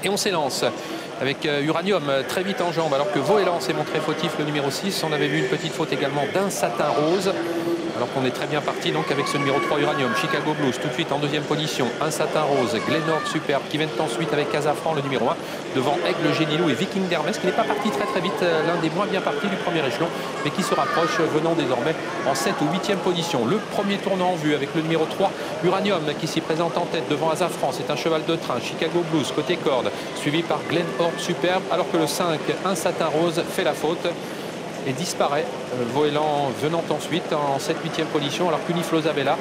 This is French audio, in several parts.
Et on s'élance avec Uranium très vite en jambe, alors que Voélan s'est montré fautif, le numéro 6. On avait vu une petite faute également d'un Satin Rose. Alors qu'on est très bien parti donc avec ce numéro 3 Uranium. Chicago Blues tout de suite en deuxième position. Un Satin Rose, Glenord Superbe qui vient ensuite avec Casafran le numéro 1. Devant Aigle Génilou et Viking d'Hermès qui n'est pas parti très vite. L'un des moins bien partis du premier échelon mais qui se rapproche venant désormais en 7 ou 8e position. Le premier tournant en vue avec le numéro 3 Uranium qui s'y présente en tête devant Azafran. C'est un cheval de train. Chicago Blues côté corde suivi par Glenord Superbe alors que le 5 un Satin Rose fait la faute et disparaît. Voélan venant ensuite en 7-8e position alors qu'Uniflosabella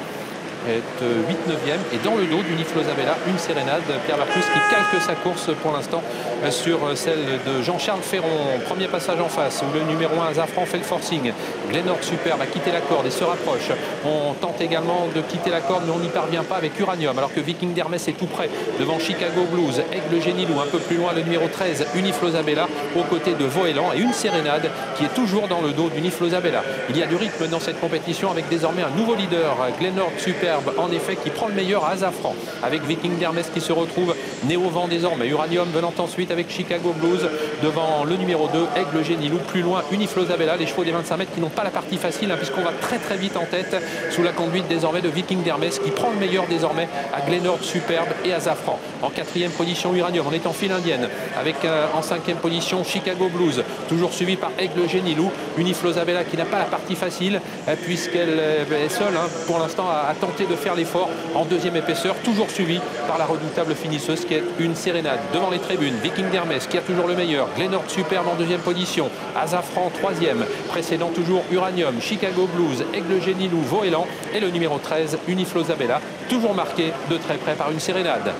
est 8-9e et dans le dos d'Uniflosabella une sérénade, Pierre Larcus qui calque sa course pour l'instant sur celle de Jean-Charles Ferron. Premier passage en face où le numéro 1 Azafran fait le forcing. Glenord Superbe a quitté la corde et se rapproche. On tente également de quitter la corde mais on n'y parvient pas avec Uranium alors que Viking d'Hermès est tout près devant Chicago Blues. Aigle Génilou un peu plus loin le numéro 13 Uniflosabella aux côtés de Voélan et une sérénade qui est toujours dans le dos d'Uniflosabella. Il y a du rythme dans cette compétition avec désormais un nouveau leader, Glenord Superbe en effet qui prend le meilleur à Azafran avec Viking d'Hermès qui se retrouve né au vent désormais. Uranium venant ensuite avec Chicago Blues devant le numéro 2 Aigle Génilou, plus loin Uniflosabella, les chevaux des 25 mètres qui n'ont pas la partie facile puisqu'on va très vite en tête sous la conduite désormais de Viking d'Hermès qui prend le meilleur désormais à Glenord Superbe et Azafran. En 4e position Uranium, on est en file indienne avec en 5e position Chicago Blues toujours suivi par Aigle Génilou. Uniflosabella qui n'a pas la partie facile puisqu'elle est seule pour l'instant à tenter de faire l'effort en 2e épaisseur, toujours suivi par la redoutable finisseuse qui est une sérénade. Devant les tribunes, Viking d'Hermès qui a toujours le meilleur, Glenord Superbe en 2e position, Azafran 3e, précédant toujours Uranium, Chicago Blues, Aigle Génilou, Voélan et le numéro 13 Uniflosabella, toujours marqué de très près par une sérénade.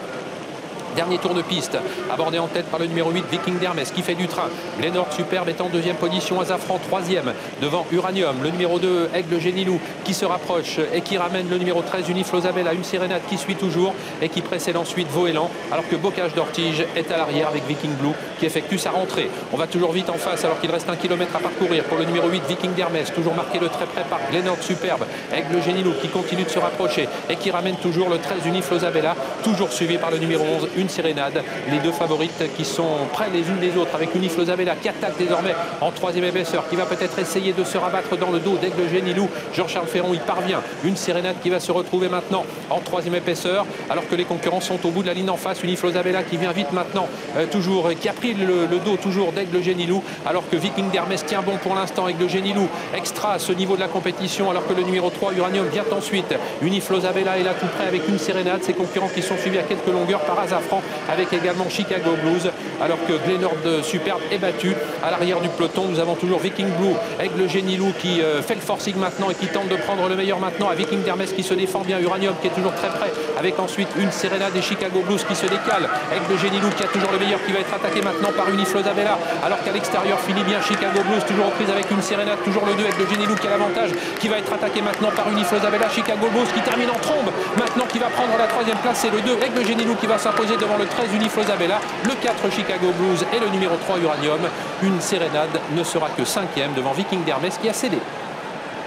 Dernier tour de piste, abordé en tête par le numéro 8, Viking d'Hermès, qui fait du train. Glenord Superbe est en 2e position, Azafran 3e, devant Uranium. Le numéro 2, Aigle Génilou, qui se rapproche et qui ramène le numéro 13, Uniflosabella, une sérénade qui suit toujours et qui précède ensuite Voélan, alors que Bocage d'Ortige est à l'arrière avec Viking Blue, qui effectue sa rentrée. On va toujours vite en face, alors qu'il reste 1 kilomètre à parcourir pour le numéro 8, Viking d'Hermès, toujours marqué de très près par Glenord Superbe. Aigle Génilou, qui continue de se rapprocher et qui ramène toujours le 13, Uniflosabella, toujours suivi par le numéro 11, une sérénade. Les deux favorites qui sont près les unes des autres avec Uniflosabella qui attaque désormais en 3e épaisseur, qui va peut-être essayer de se rabattre dans le dos d'Aigle Génilou. Jean-Charles Ferron y parvient. Une sérénade qui va se retrouver maintenant en 3e épaisseur alors que les concurrents sont au bout de la ligne en face. Uniflosabella qui vient vite maintenant toujours, qui a pris le dos toujours d'Aigle Génilou alors que Viking d'Hermès tient bon pour l'instant. Aigle Génilou extra à ce niveau de la compétition alors que le numéro 3 Uranium vient ensuite. Uniflosabella est là tout près avec une sérénade. Ses concurrents qui sont suivis à quelques longueurs par Azafran avec également Chicago Blues alors que Glenord Superbe est battu. À l'arrière du peloton nous avons toujours Viking Blue, Aigle Génilou qui fait le forcing maintenant et qui tente de prendre le meilleur maintenant à Viking d'Hermès qui se défend bien. Uranium qui est toujours très près avec ensuite une sérénade et Chicago Blues qui se décale. Aigle Génilou qui a toujours le meilleur qui va être attaqué maintenant par Uniflosabella alors qu'à l'extérieur finit bien Chicago Blues toujours reprise avec une sérénade, toujours le 2 Aigle Génilou qui a l'avantage qui va être attaqué maintenant par Uniflosabella. Chicago Blues qui termine en trombe maintenant, qui va prendre la 3e place, c'est le 2 Aigle Génilou qui va s'imposer devant le 13 Uniflosabella, le 4 Chicago Blues et le numéro 3 Uranium. Une sérénade ne sera que 5e devant Viking d'Hermès qui a cédé.